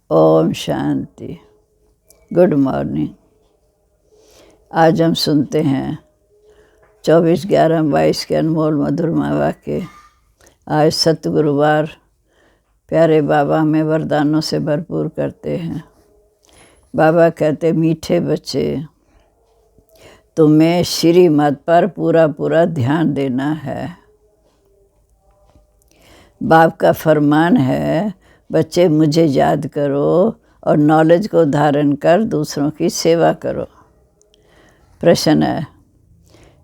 Om Shanti. Good morning. आज हम सुनते हैं 24/11/22 के अनमोल मधुरमा वाक्य। आज सतगुरुवार प्यारे बाबा हमें वरदानों से भरपूर करते हैं। बाबा कहते, मीठे बच्चे, तुम्हें श्रीमत पर पूरा ध्यान देना है। बाप का फरमान है, बच्चे मुझे याद करो और नॉलेज को धारण कर दूसरों की सेवा करो। प्रश्न है,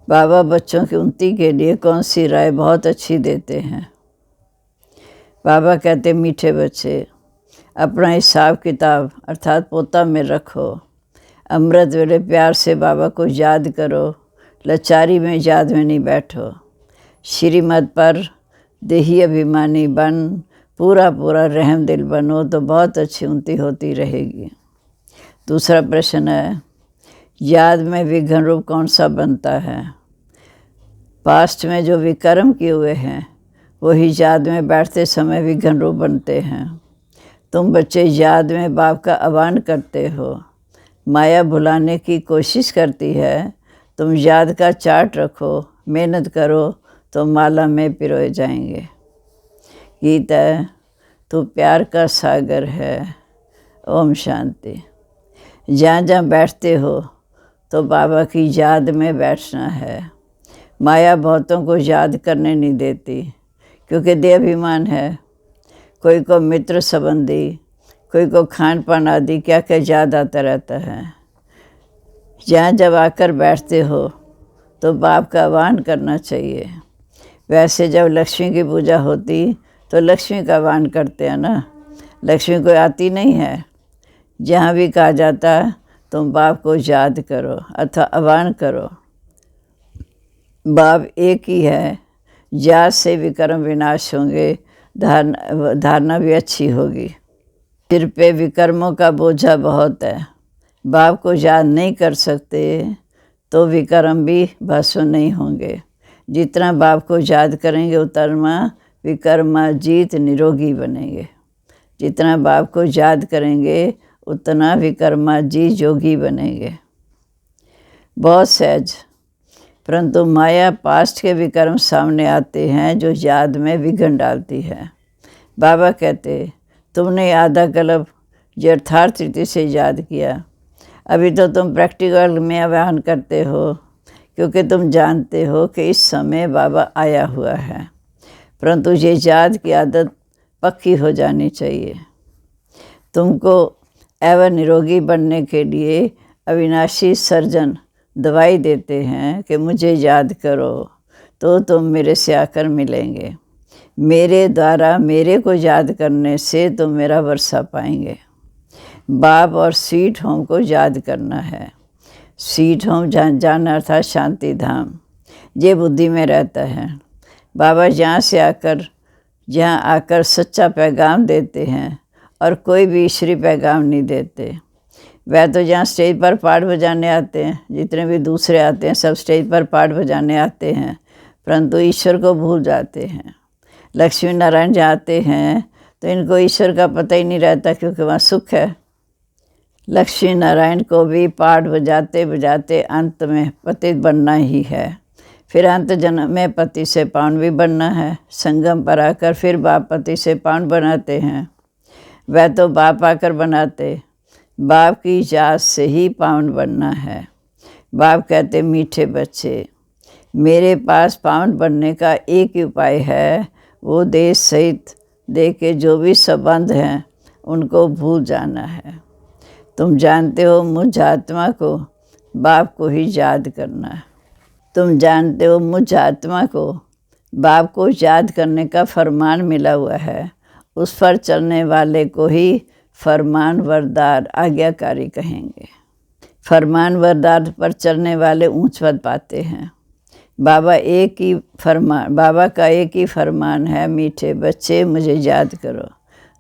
बाबा बच्चों की उन्नति के लिए कौन सी राय बहुत अच्छी देते हैं। बाबा कहते, मीठे बच्चे, अपना हिसाब किताब अर्थात पोता में रखो। अमृत वेले प्यार से बाबा को याद करो। लाचारी में याद में नहीं बैठो। श्रीमत पर देही अभिमानी बन पूरा रहम दिल बनो तो बहुत अच्छी उन्नति होती रहेगी। दूसरा प्रश्न है, याद में विघ्न रूप कौन सा बनता है। पास्ट में जो विकर्म किए हुए हैं वही याद में बैठते समय विघ्न रूप बनते हैं। तुम बच्चे याद में बाप का आह्वान करते हो। माया भुलाने की कोशिश करती है। तुम याद का चार्ट रखो, मेहनत करो तो माला में पिरोए जाएंगे। गीत है, तू प्यार का सागर है। ओम शांति। जहाँ जहाँ बैठते हो तो बाबा की याद में बैठना है। माया बहुतों को याद करने नहीं देती क्योंकि देहाभिमान है। कोई को मित्र संबंधी, कोई को खान पान आदि क्या क्या याद आता रहता है। जहाँ जब आकर बैठते हो तो बाप का आह्वान करना चाहिए। वैसे जब लक्ष्मी की पूजा होती तो लक्ष्मी का आह्वान करते हैं ना। लक्ष्मी कोई आती नहीं है। जहाँ भी कहा जाता तुम बाप को याद करो अथवा आह्वान करो। बाप एक ही है। याद से विकर्म विनाश होंगे। धारणा भी अच्छी होगी। सिर पे विकर्मों का बोझा बहुत है। बाप को याद नहीं कर सकते तो विकर्म भी भस्म नहीं होंगे। जितना बाप को याद करेंगे उतना विकर्मा जीत निरोगी बनेंगे। जितना बाप को याद करेंगे उतना विकर्मा जी जोगी बनेंगे। बहुत सहज, परंतु माया पास्ट के विकर्म सामने आते हैं जो याद में विघ्न डालती है। बाबा कहते, तुमने आधा कल्प यथार्थ रीति से याद किया। अभी तो तुम प्रैक्टिकल में आह्वान करते हो क्योंकि तुम जानते हो कि इस समय बाबा आया हुआ है, परंतु ये याद की आदत पक्की हो जानी चाहिए। तुमको एवं निरोगी बनने के लिए अविनाशी सर्जन दवाई देते हैं कि मुझे याद करो तो तुम मेरे से आकर मिलेंगे। मेरे द्वारा मेरे को याद करने से तुम मेरा वर्षा पाएंगे। बाप और स्वीट होम को याद करना है। स्वीट होम जाना अर्थात शांति धाम, ये बुद्धि में रहता है। बाबा जहाँ आकर सच्चा पैगाम देते हैं और कोई भी ईश्वरी पैगाम नहीं देते। वह तो जहाँ स्टेज पर पाठ बजाने आते हैं, जितने भी दूसरे आते हैं सब स्टेज पर पाठ बजाने आते हैं, परंतु ईश्वर को भूल जाते हैं। लक्ष्मी नारायण जाते हैं तो इनको ईश्वर का पता ही नहीं रहता क्योंकि वहाँ सुख है। लक्ष्मी नारायण को भी पाठ बजाते बजाते अंत में पतित बनना ही है। फिर अंत जन्म में पति से पावन भी बनना है। संगम पर आकर फिर बाप पति से पावन बनाते हैं। वह तो बाप आकर बनाते। बाप की याद से ही पावन बनना है। बाप कहते, मीठे बच्चे, मेरे पास पावन बनने का एक ही उपाय है, वो देह सहित देह के जो भी संबंध हैं उनको भूल जाना है। तुम जानते हो मुझ आत्मा को बाप को ही याद करना है। तुम जानते हो मुझ आत्मा को बाप को याद करने का फरमान मिला हुआ है। उस पर चलने वाले को ही फरमान वरदार आज्ञाकारी कहेंगे। फरमान वरदार पर चलने वाले ऊंच पद पाते हैं। बाबा का एक ही फरमान है, मीठे बच्चे मुझे याद करो।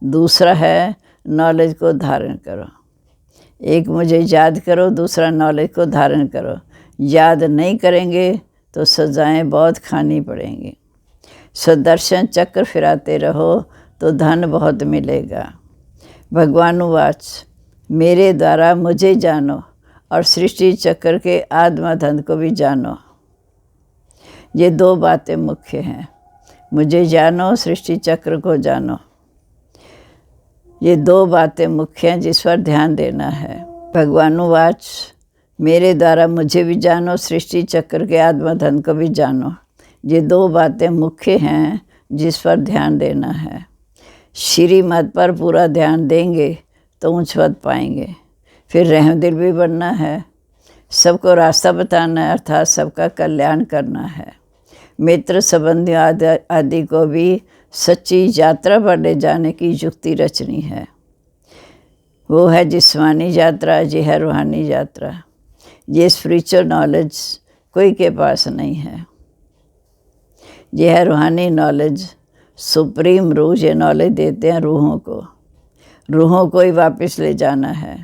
दूसरा है नॉलेज को धारण करो। एक मुझे याद करो, दूसरा नॉलेज को धारण करो। याद नहीं करेंगे तो सजाएं बहुत खानी पड़ेंगी। सुदर्शन चक्र फिराते रहो तो धन बहुत मिलेगा। भगवानुवाच मेरे द्वारा मुझे जानो और सृष्टि चक्र के आत्मधन को भी जानो। ये दो बातें मुख्य हैं, मुझे जानो, सृष्टि चक्र को जानो। ये दो बातें मुख्य हैं जिस पर ध्यान देना है। भगवानुवाच मेरे द्वारा मुझे भी जानो, सृष्टि चक्र के आत्मधन को भी जानो। ये दो बातें मुख्य हैं जिस पर ध्यान देना है। श्रीमत पर पूरा ध्यान देंगे तो ऊंच पद पाएंगे। फिर रहमदिल भी बनना है, सबको रास्ता बताना है, अर्थात सबका कल्याण करना है। मित्र संबंधियों आदि को भी सच्ची यात्रा पर ले जाने की युक्ति रचनी है। वो है जिस्मानी यात्रा, ये है रूहानी यात्रा। ये स्पिरिचुअल नॉलेज कोई के पास नहीं है। ये है रूहानी नॉलेज। सुप्रीम रूह ये नॉलेज देते हैं रूहों को। रूहों को ही वापस ले जाना है।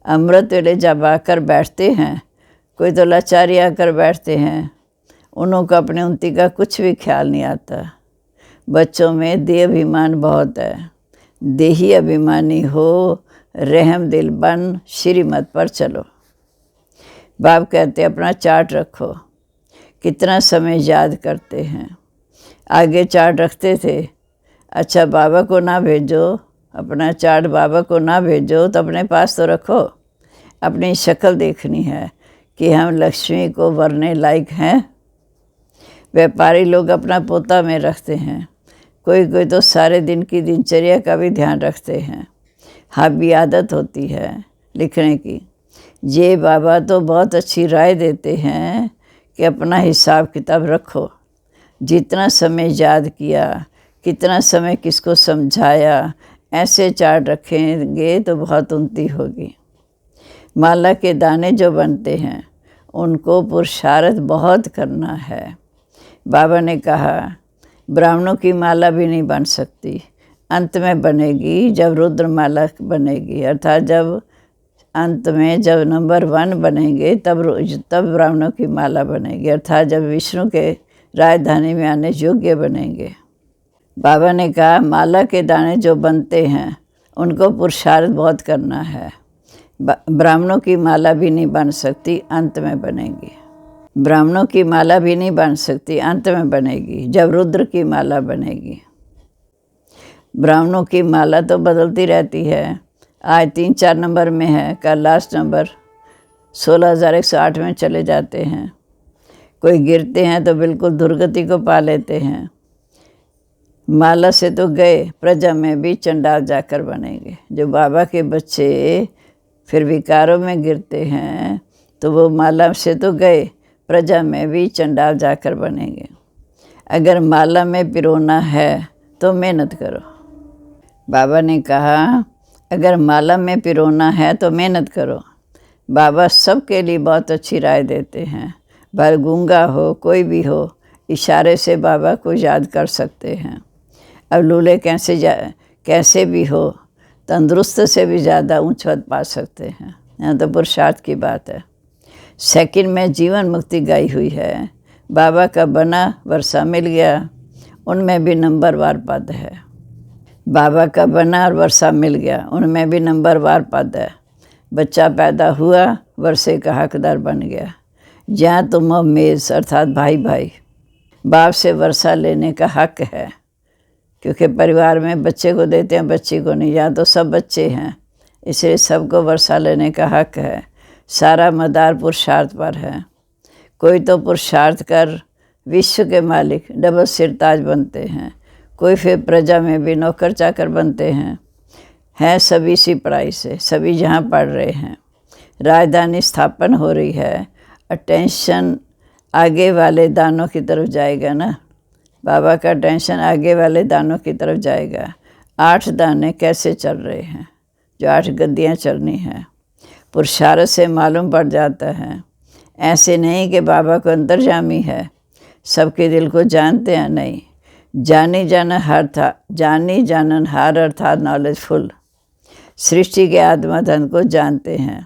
अमृत वेले जब आकर बैठते हैं, कोई तो लाचारी आकर बैठते हैं, उनको अपने उन्नति का कुछ भी ख्याल नहीं आता। बच्चों में देह अभिमान बहुत है। देही अभिमानी हो, रहम दिल बन, श्रीमत पर चलो। बाप कहते अपना चार्ट रखो। कितना समय याद करते हैं। आगे चार्ट रखते थे, अच्छा बाबा को ना भेजो, अपना चार्ट बाबा को ना भेजो तो अपने पास तो रखो। अपनी शक्ल देखनी है कि हम लक्ष्मी को वरने लायक हैं। व्यापारी लोग अपना पोता में रखते हैं, कोई कोई तो सारे दिन की दिनचर्या का भी ध्यान रखते हैं। हाँ भी आदत होती है लिखने की। ये बाबा तो बहुत अच्छी राय देते हैं कि अपना हिसाब किताब रखो। जितना समय याद किया, कितना समय किसको समझाया, ऐसे चार्ट रखेंगे तो बहुत उन्नति होगी। माला के दाने जो बनते हैं उनको पुरुषार्थ बहुत करना है। बाबा ने कहा ब्राह्मणों की माला भी नहीं बन सकती, अंत में बनेगी जब रुद्र माला बनेगी, अर्थात जब अंत में जब नंबर 1 बनेंगे तब ब्राह्मणों की माला बनेगी, अर्थात जब विष्णु के राजधानी में आने योग्य बनेंगे। बाबा ने कहा माला के दाने जो बनते हैं उनको पुरुषार्थ बहुत करना है। ब्राह्मणों की माला भी नहीं बन सकती, अंत में बनेगी। ब्राह्मणों की माला भी नहीं बन सकती, अंत में बनेगी जब रुद्र की माला बनेगी। ब्राह्मणों की माला तो बदलती रहती है। आज 3-4 नंबर में है, कल लास्ट नंबर 16,108 में चले जाते हैं। कोई गिरते हैं तो बिल्कुल दुर्गति को पा लेते हैं। माला से तो गए, प्रजा में भी चंडाल जाकर बनेंगे। जो बाबा के बच्चे फिर विकारों में गिरते हैं तो वो माला से तो गए, प्रजा में भी चंडाल जाकर बनेंगे। अगर माला में पिरोना है तो मेहनत करो। बाबा ने कहा अगर माला में पिरोना है तो मेहनत करो। बाबा सबके लिए बहुत अच्छी राय देते हैं। भले गूंगा हो, कोई भी हो, इशारे से बाबा को याद कर सकते हैं। अब लूले कैसे भी हो, तंदुरुस्त से भी ज़्यादा ऊंच पद पा सकते हैं। यहाँ तो पुरुषार्थ की बात है। सेकंड में जीवन मुक्ति गाई हुई है। बाबा का बना वर्षा मिल गया, उनमें भी नंबरवार पद है। बाबा का बना और वर्षा मिल गया, उनमें भी नंबरवार पद है। बच्चा पैदा हुआ, वर्षे का हकदार बन गया। जहाँ तुम हो मेज़ अर्थात भाई भाई, बाप से वर्षा लेने का हक है, क्योंकि परिवार में बच्चे को देते हैं, बच्ची को नहीं। यहाँ तो सब बच्चे हैं, इसलिए सबको वर्षा लेने का हक है। सारा मदार पुरुषार्थ पर है। कोई तो पुरुषार्थ कर विश्व के मालिक डबल सिरताज बनते हैं, कोई फिर प्रजा में भी नौकर चाकर बनते हैं सभी इसी पढ़ाई से। सभी जहाँ पढ़ रहे हैं, राजधानी स्थापन हो रही है। अटेंशन आगे वाले दानों की तरफ जाएगा ना, बाबा का टेंशन आगे वाले दानों की तरफ जाएगा। 8 दाने कैसे चल रहे हैं, जो 8 गद्दियाँ चलनी हैं। पुरुषार्थ से मालूम पड़ जाता है। ऐसे नहीं कि बाबा को अंतर्जामी है, सबके दिल को जानते हैं, नहीं। जानी जाननहार अर्थात नॉलेजफुल, सृष्टि के आत्मधन को जानते हैं।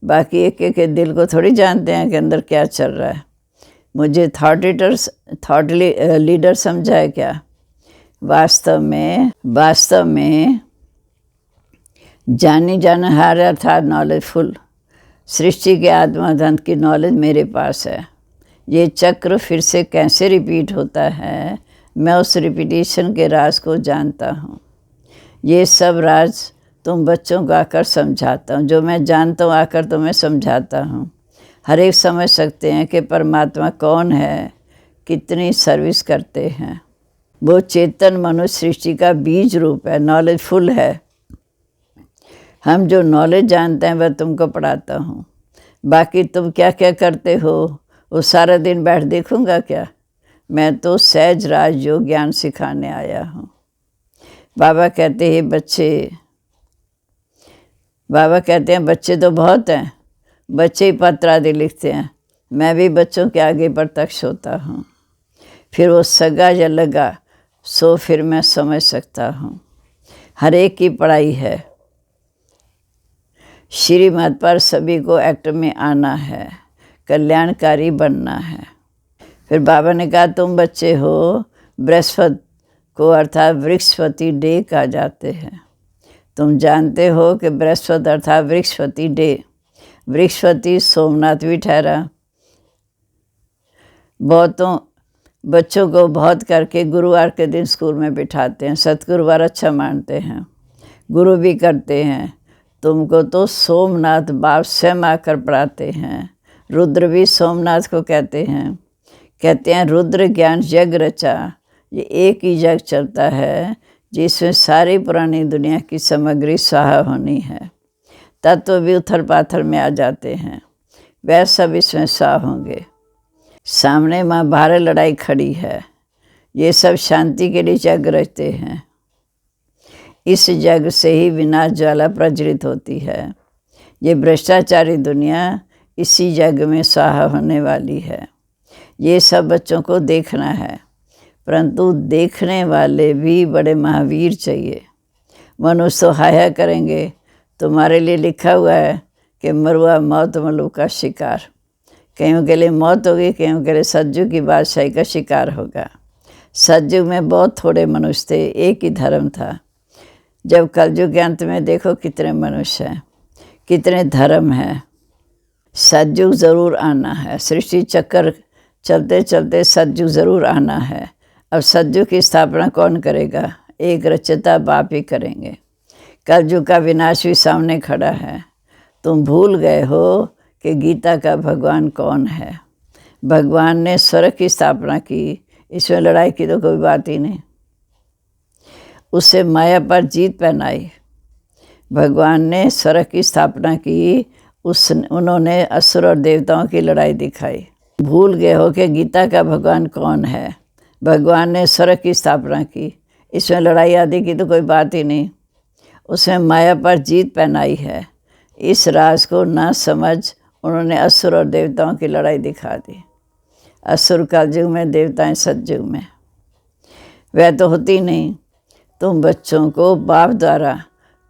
बाकी एक एक के दिल को थोड़ी जानते हैं कि अंदर क्या चल रहा है। मुझे थॉट लीडर समझा है क्या? वास्तव में जानी जानहार अर्थात नॉलेजफुल। सृष्टि के आत्माधन की नॉलेज मेरे पास है। ये चक्र फिर से कैसे रिपीट होता है, मैं उस रिपीटिशन के राज को जानता हूँ। ये सब राज तुम बच्चों को आकर समझाता हूँ, जो मैं जानता हूँ आकर तुम्हें समझाता हूँ। हर एक समझ सकते हैं कि परमात्मा कौन है, कितनी सर्विस करते हैं। वो चेतन मनुष्य सृष्टि का बीज रूप है, नॉलेजफुल है। हम जो नॉलेज जानते हैं वह तुमको पढ़ाता हूँ। बाकी तुम क्या क्या करते हो वो सारा दिन बैठ देखूँगा क्या? मैं तो सहज राज योग ज्ञान सिखाने आया हूँ। बाबा कहते हैं बच्चे तो बहुत हैं, बच्चे ही पत्र आदि लिखते हैं। मैं भी बच्चों के आगे प्रत्यक्ष होता हूँ। फिर वो सगा या लगा सो फिर मैं समझ सकता हूँ। हर एक की पढ़ाई है। श्रीमत पर सभी को एक्ट में आना है, कल्याणकारी बनना है। फिर बाबा ने कहा तुम बच्चे हो, बृहस्पति को अर्थात वृक्षपति डे कहा जाते हैं। तुम जानते हो कि बृहस्पति अर्थात वृक्षपति डे। वृक्षपति सोमनाथ भी ठहरा। बहुतों बच्चों को बहुत करके गुरुवार के दिन स्कूल में बिठाते हैं। सतगुरुवार अच्छा मानते हैं, गुरु भी करते हैं। तुमको तो सोमनाथ बाप स्वयं आकर पढ़ाते हैं। रुद्र भी सोमनाथ को कहते हैं रुद्र ज्ञान जग रचा। ये एक ही जग चलता है जिसमें सारी पुरानी दुनिया की सामग्री स्वाहा होनी है। तत्व भी उथल पाथल में आ जाते हैं, वह सब इसमें स्वाहा होंगे। सामने महाभारत लड़ाई खड़ी है। ये सब शांति के लिए जग रचते हैं। इस जग से ही विनाश ज्वाला प्रज्वलित होती है। ये भ्रष्टाचारी दुनिया इसी जग में स्वाहा होने वाली है। ये सब बच्चों को देखना है, परंतु देखने वाले भी बड़े महावीर चाहिए। मनुष्य तो हाया करेंगे। तुम्हारे लिए लिखा हुआ है कि मरुआ मौत मलू का शिकार। कईयों के लिए मौत होगी, कईयों के लिए सतयुग की बादशाही का शिकार होगा। सतयुग में बहुत थोड़े मनुष्य थे, एक ही धर्म था। जब कलयुग के अंत में देखो कितने मनुष्य हैं, कितने धर्म हैं। सतयुग ज़रूर आना है। सृष्टि चक्कर चलते चलते सतयुग ज़रूर आना है। अब सतयुग की स्थापना कौन करेगा? एक रचयिता बाप ही करेंगे। कलयुग का विनाश भी सामने खड़ा है। तुम भूल गए हो कि गीता का भगवान कौन है। भगवान ने स्वर्ग की स्थापना की, इसमें लड़ाई की तो कोई बात ही नहीं। उससे माया पर जीत पहनाई। भगवान ने स्वर्ग की स्थापना की, उन्होंने असुर और देवताओं की लड़ाई दिखाई। भूल गए हो कि गीता का भगवान कौन है। भगवान ने स्वर्ग की स्थापना की, इसमें लड़ाई आदि की तो कोई बात ही नहीं। उसमें माया पर जीत पहनाई है। इस राज को ना समझ उन्होंने असुर और देवताओं की लड़ाई दिखा दी। असुर कलयुग में, देवताएं सतयुग में। वह तो होती नहीं। तुम बच्चों को बाप द्वारा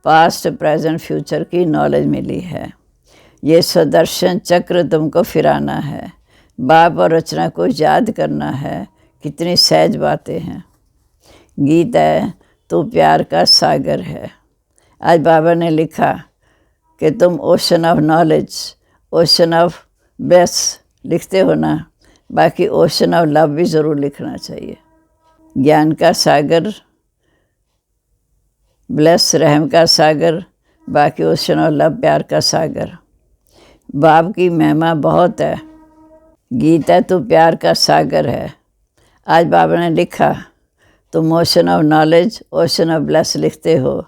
पास्ट प्रेजेंट फ्यूचर की नॉलेज मिली है। ये स्वदर्शन चक्र तुमको फिराना है। बाप और रचना को याद करना है। कितनी सहज बातें हैं। गीत है तो प्यार का सागर है। आज बाबा ने लिखा कि तुम ocean of knowledge, ocean of bless लिखते हो ना, बाकी ओशन ऑफ लव भी ज़रूर लिखना चाहिए। ज्ञान का सागर, ब्लेस रहम का सागर, बाकी ओशन ऑफ लव प्यार का सागर। बाप की महिमा बहुत है। गीता तो प्यार का सागर है। आज बाबा ने लिखा तुम ocean of knowledge, ocean of bless लिखते हो,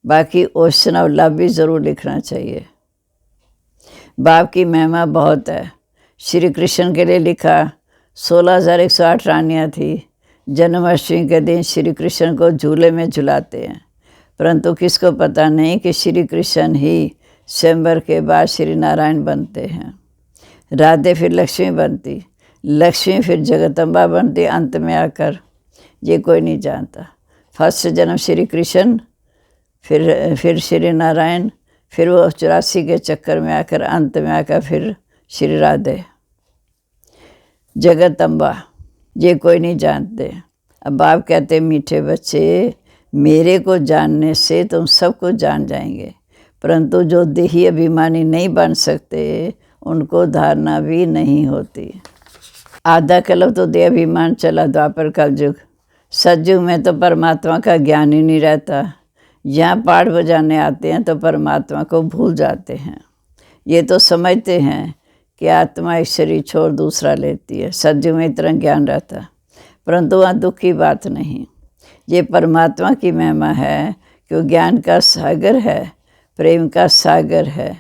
बाकी ओशन ऑफ लव भी ज़रूर लिखना चाहिए। बाप की महिमा बहुत है। श्री कृष्ण के लिए लिखा 16,108 रानियाँ थी। जन्माष्टमी के दिन श्री कृष्ण को झूले में झुलाते हैं, परंतु किसको पता नहीं कि श्री कृष्ण ही स्वयंवर के बाद श्री नारायण बनते हैं। राधे फिर लक्ष्मी बनती, लक्ष्मी फिर जगदम्बा बनती अंत में आकर। ये कोई नहीं जानता। फर्स्ट जन्म श्री कृष्ण, फिर श्री नारायण, फिर वो 84 के चक्कर में आकर अंत में आकर फिर श्री राधे जगदम्बा। ये कोई नहीं जानते। अब बाप कहते मीठे बच्चे, मेरे को जानने से तुम सबको जान जाएंगे। परंतु जो देही अभिमानी नहीं बन सकते उनको धारणा भी नहीं होती। आधा कल्प तो देह अभिमान चला द्वापर कलयुग। सतयुग में तो परमात्मा का ज्ञान ही नहीं रहता। यहाँ पाठ बजाने आते हैं तो परमात्मा को भूल जाते हैं। ये तो समझते हैं कि आत्मा एक शरीर छोड़ दूसरा लेती है। सतयुग में इतना ज्ञान रहता, परंतु वहाँ दुख की बात नहीं। ये परमात्मा की महिमा है कि वो ज्ञान का सागर है, प्रेम का सागर है।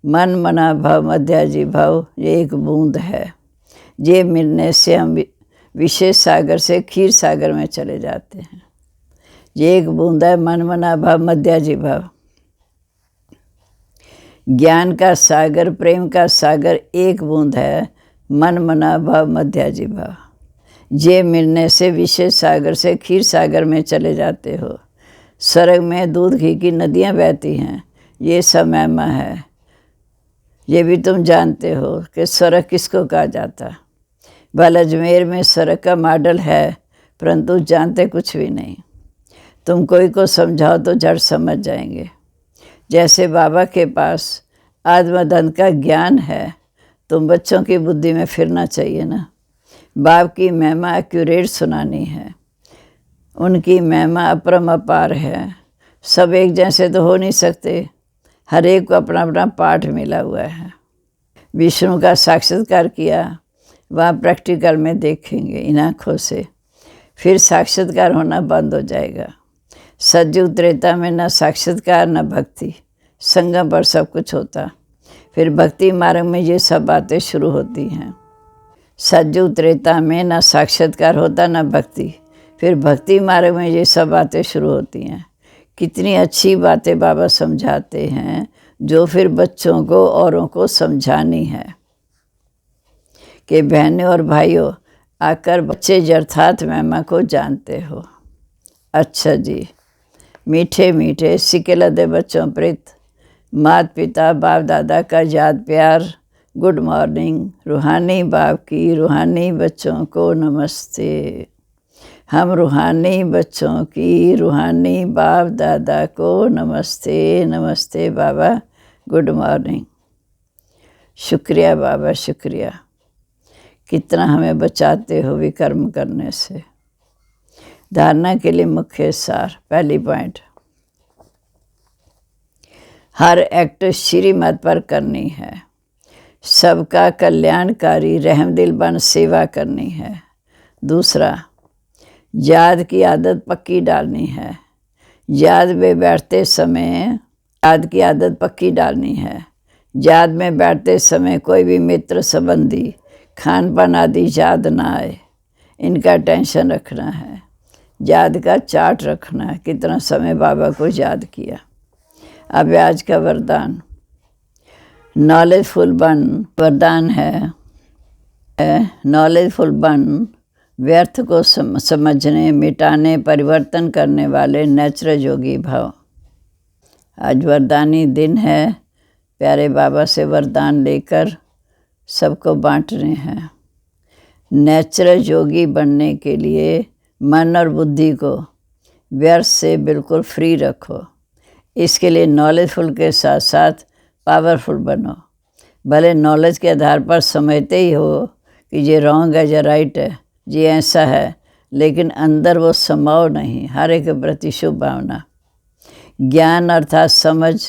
मन मना भव मध्याजी भव, ये एक बूंद है। ये मिलने से हम विशेष सागर से क्षीर सागर में चले जाते हैं। ये एक बूंद है, मन मना भव मध्याजी भव। ज्ञान का सागर, प्रेम का सागर एक बूंद है, मन मना भव मध्याजी भव। ये मिलने से विशेष सागर से क्षीर सागर में चले जाते हो। स्वर्ग में दूध घी की नदियाँ बहती हैं, ये सब महिमा है। ये भी तुम जानते हो कि स्वर्ग किसको कहा जाता। भले अजमेर में स्वर्ग का मॉडल है, परंतु जानते कुछ भी नहीं। तुम कोई को समझाओ तो झट समझ जाएंगे। जैसे बाबा के पास आत्मधन का ज्ञान है, तुम बच्चों की बुद्धि में फिरना चाहिए ना। बाप की महिमा एक्यूरेट सुनानी है। उनकी महिमा अपरम अपार है। सब एक जैसे तो हो नहीं सकते, हर एक को अपना अपना पाठ मिला हुआ है। विष्णु का साक्षात्कार किया, वहाँ प्रैक्टिकल में देखेंगे इन आँखों से, फिर साक्षात्कार होना बंद हो जाएगा। सतयुग त्रेता में न साक्षात्कार न भक्ति, संगम पर सब कुछ होता। फिर भक्ति मार्ग में ये सब बातें शुरू होती हैं। सतयुग त्रेता में न साक्षात्कार होता न भक्ति, फिर भक्ति मार्ग में ये सब बातें शुरू होती हैं। कितनी अच्छी बातें बाबा समझाते हैं, जो फिर बच्चों को औरों को समझानी है कि बहनों और भाइयों, आकर बच्चे यथार्थ महिमा को जानते हो। अच्छा जी, मीठे मीठे सिक्के लदे बच्चों प्रीत, माता पिता बाप दादा का याद प्यार, गुड मॉर्निंग। रूहानी बाप की रूहानी बच्चों को नमस्ते। हम रूहानी बच्चों की रूहानी बाप दादा को नमस्ते। नमस्ते बाबा, गुड मॉर्निंग। शुक्रिया बाबा, शुक्रिया। कितना हमें बचाते हो विकर्म करने से। धारणा के लिए मुख्य सार, पहली पॉइंट, हर एक्ट श्रीमत पर करनी है। सबका कल्याणकारी रहमदिल बन सेवा करनी है। दूसरा, याद की आदत पक्की डालनी है। याद में बैठते समय याद की आदत पक्की डालनी है। याद में बैठते समय कोई भी मित्र संबंधी खान पान आदि याद ना आए, इनका टेंशन रखना है। याद का चार्ट रखना है, कितना समय बाबा को याद किया। अब आज का वरदान, नॉलेजफुल बन वरदान है। नॉलेजफुल बन, व्यर्थ को समझने, मिटाने, परिवर्तन करने वाले नेचुरल योगी भव। आज वरदानी दिन है। प्यारे बाबा से वरदान लेकर सबको बांटने हैं। नेचुरल योगी बनने के लिए मन और बुद्धि को व्यर्थ से बिल्कुल फ्री रखो। इसके लिए नॉलेजफुल के साथ साथ पावरफुल बनो। भले नॉलेज के आधार पर समझते ही हो कि ये रॉन्ग है या राइट है, ये ऐसा है, लेकिन अंदर वो समाओ नहीं। हर एक के प्रति शुभ भावना। ज्ञान अर्थात समझ,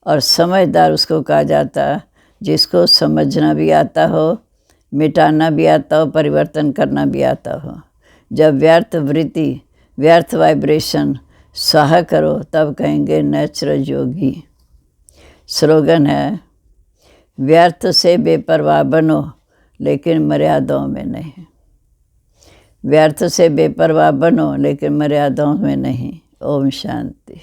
और समझदार उसको कहा जाता जिसको समझना भी आता हो, मिटाना भी आता हो, परिवर्तन करना भी आता हो। जब व्यर्थ वृत्ति, व्यर्थ वाइब्रेशन स्वाहा करो, तब कहेंगे नेचुरल योगी। स्लोगन है, व्यर्थ से बेपरवाह बनो लेकिन मर्यादाओं में नहीं। व्यर्थ से बेपरवाह बनो लेकिन मर्यादाओं में नहीं। ओम शांति।